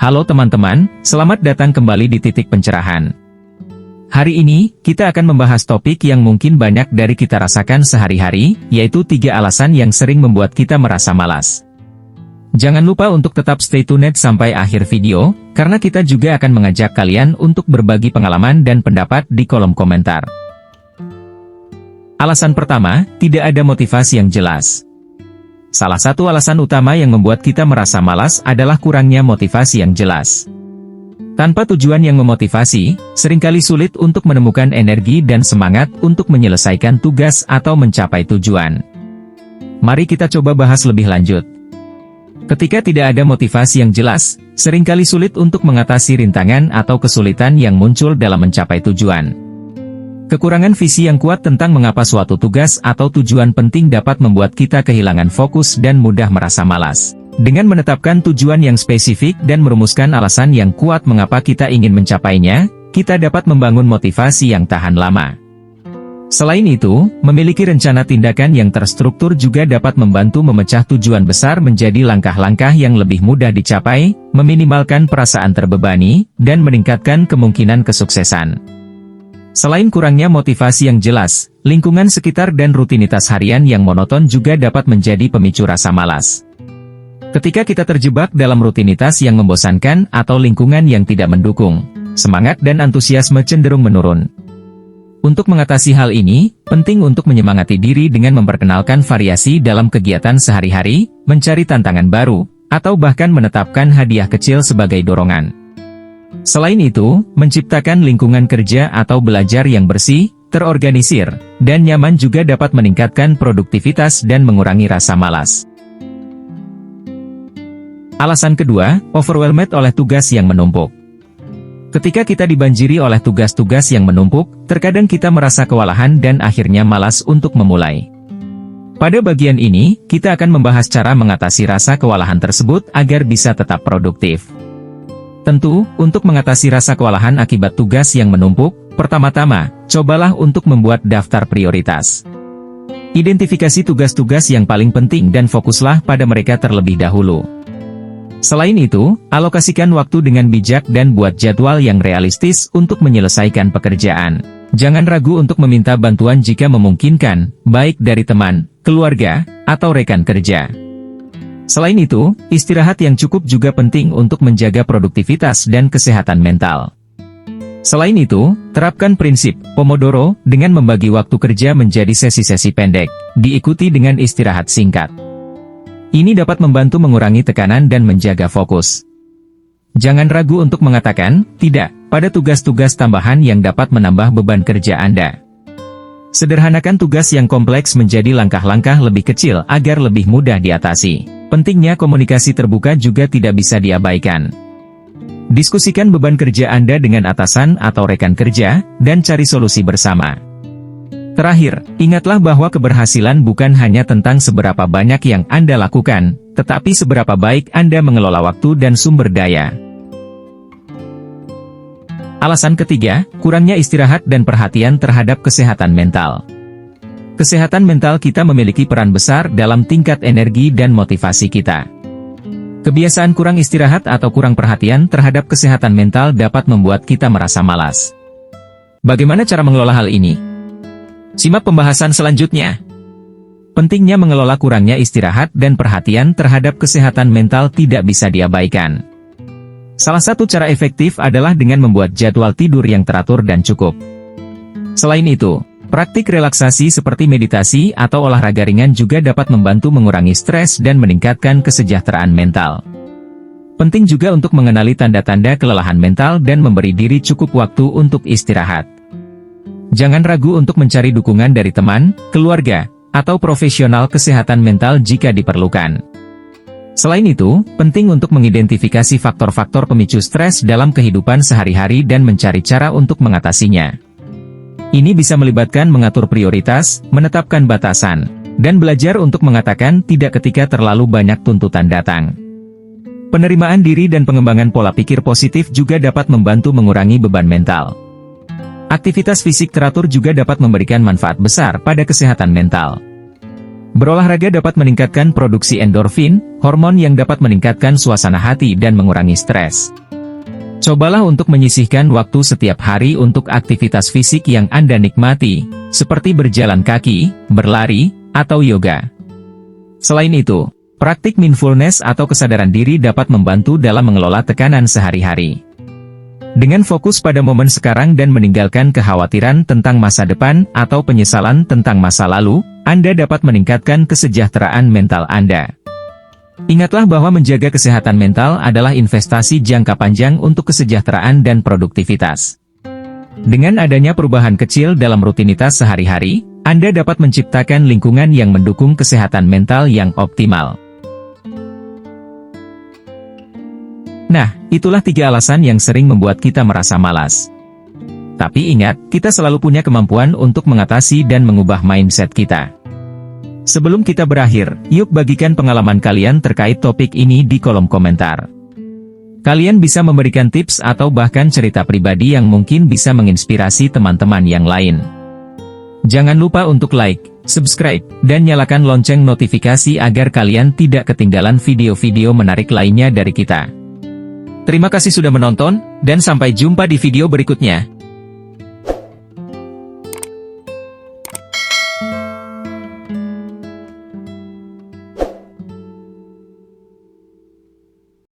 Halo teman-teman, selamat datang kembali di Titik Pencerahan. Hari ini, kita akan membahas topik yang mungkin banyak dari kita rasakan sehari-hari, yaitu 3 alasan yang sering membuat kita merasa malas. Jangan lupa untuk tetap stay tuned sampai akhir video, karena kita juga akan mengajak kalian untuk berbagi pengalaman dan pendapat di kolom komentar. Alasan pertama, tidak ada motivasi yang jelas. Salah satu alasan utama yang membuat kita merasa malas adalah kurangnya motivasi yang jelas. Tanpa tujuan yang memotivasi, seringkali sulit untuk menemukan energi dan semangat untuk menyelesaikan tugas atau mencapai tujuan. Mari kita coba bahas lebih lanjut. Ketika tidak ada motivasi yang jelas, seringkali sulit untuk mengatasi rintangan atau kesulitan yang muncul dalam mencapai tujuan. Kekurangan visi yang kuat tentang mengapa suatu tugas atau tujuan penting dapat membuat kita kehilangan fokus dan mudah merasa malas. Dengan menetapkan tujuan yang spesifik dan merumuskan alasan yang kuat mengapa kita ingin mencapainya, kita dapat membangun motivasi yang tahan lama. Selain itu, memiliki rencana tindakan yang terstruktur juga dapat membantu memecah tujuan besar menjadi langkah-langkah yang lebih mudah dicapai, meminimalkan perasaan terbebani, dan meningkatkan kemungkinan kesuksesan. Selain kurangnya motivasi yang jelas, lingkungan sekitar dan rutinitas harian yang monoton juga dapat menjadi pemicu rasa malas. Ketika kita terjebak dalam rutinitas yang membosankan atau lingkungan yang tidak mendukung, semangat dan antusiasme cenderung menurun. Untuk mengatasi hal ini, penting untuk menyemangati diri dengan memperkenalkan variasi dalam kegiatan sehari-hari, mencari tantangan baru, atau bahkan menetapkan hadiah kecil sebagai dorongan. Selain itu, menciptakan lingkungan kerja atau belajar yang bersih, terorganisir, dan nyaman juga dapat meningkatkan produktivitas dan mengurangi rasa malas. Alasan kedua, overwhelmed oleh tugas yang menumpuk. Ketika kita dibanjiri oleh tugas-tugas yang menumpuk, terkadang kita merasa kewalahan dan akhirnya malas untuk memulai. Pada bagian ini, kita akan membahas cara mengatasi rasa kewalahan tersebut agar bisa tetap produktif. Tentu, untuk mengatasi rasa kewalahan akibat tugas yang menumpuk, pertama-tama, cobalah untuk membuat daftar prioritas. Identifikasi tugas-tugas yang paling penting dan fokuslah pada mereka terlebih dahulu. Selain itu, alokasikan waktu dengan bijak dan buat jadwal yang realistis untuk menyelesaikan pekerjaan. Jangan ragu untuk meminta bantuan jika memungkinkan, baik dari teman, keluarga, atau rekan kerja. Selain itu, istirahat yang cukup juga penting untuk menjaga produktivitas dan kesehatan mental. Selain itu, terapkan prinsip Pomodoro dengan membagi waktu kerja menjadi sesi-sesi pendek, diikuti dengan istirahat singkat. Ini dapat membantu mengurangi tekanan dan menjaga fokus. Jangan ragu untuk mengatakan tidak pada tugas-tugas tambahan yang dapat menambah beban kerja Anda. Sederhanakan tugas yang kompleks menjadi langkah-langkah lebih kecil agar lebih mudah diatasi. Pentingnya komunikasi terbuka juga tidak bisa diabaikan. Diskusikan beban kerja Anda dengan atasan atau rekan kerja, dan cari solusi bersama. Terakhir, ingatlah bahwa keberhasilan bukan hanya tentang seberapa banyak yang Anda lakukan, tetapi seberapa baik Anda mengelola waktu dan sumber daya. Alasan ketiga, kurangnya istirahat dan perhatian terhadap kesehatan mental. Kesehatan mental kita memiliki peran besar dalam tingkat energi dan motivasi kita. Kebiasaan kurang istirahat atau kurang perhatian terhadap kesehatan mental dapat membuat kita merasa malas. Bagaimana cara mengelola hal ini? Simak pembahasan selanjutnya. Pentingnya mengelola kurangnya istirahat dan perhatian terhadap kesehatan mental tidak bisa diabaikan. Salah satu cara efektif adalah dengan membuat jadwal tidur yang teratur dan cukup. Selain itu, praktik relaksasi seperti meditasi atau olahraga ringan juga dapat membantu mengurangi stres dan meningkatkan kesejahteraan mental. Penting juga untuk mengenali tanda-tanda kelelahan mental dan memberi diri cukup waktu untuk istirahat. Jangan ragu untuk mencari dukungan dari teman, keluarga, atau profesional kesehatan mental jika diperlukan. Selain itu, penting untuk mengidentifikasi faktor-faktor pemicu stres dalam kehidupan sehari-hari dan mencari cara untuk mengatasinya. Ini bisa melibatkan mengatur prioritas, menetapkan batasan, dan belajar untuk mengatakan tidak ketika terlalu banyak tuntutan datang. Penerimaan diri dan pengembangan pola pikir positif juga dapat membantu mengurangi beban mental. Aktivitas fisik teratur juga dapat memberikan manfaat besar pada kesehatan mental. Berolahraga dapat meningkatkan produksi endorfin, hormon yang dapat meningkatkan suasana hati dan mengurangi stres. Cobalah untuk menyisihkan waktu setiap hari untuk aktivitas fisik yang Anda nikmati, seperti berjalan kaki, berlari, atau yoga. Selain itu, praktik mindfulness atau kesadaran diri dapat membantu dalam mengelola tekanan sehari-hari. Dengan fokus pada momen sekarang dan meninggalkan kekhawatiran tentang masa depan atau penyesalan tentang masa lalu, Anda dapat meningkatkan kesejahteraan mental Anda. Ingatlah bahwa menjaga kesehatan mental adalah investasi jangka panjang untuk kesejahteraan dan produktivitas. Dengan adanya perubahan kecil dalam rutinitas sehari-hari, Anda dapat menciptakan lingkungan yang mendukung kesehatan mental yang optimal. Nah, itulah 3 alasan yang sering membuat kita merasa malas. Tapi ingat, kita selalu punya kemampuan untuk mengatasi dan mengubah mindset kita. Sebelum kita berakhir, yuk bagikan pengalaman kalian terkait topik ini di kolom komentar. Kalian bisa memberikan tips atau bahkan cerita pribadi yang mungkin bisa menginspirasi teman-teman yang lain. Jangan lupa untuk like, subscribe, dan nyalakan lonceng notifikasi agar kalian tidak ketinggalan video-video menarik lainnya dari kita. Terima kasih sudah menonton, dan sampai jumpa di video berikutnya.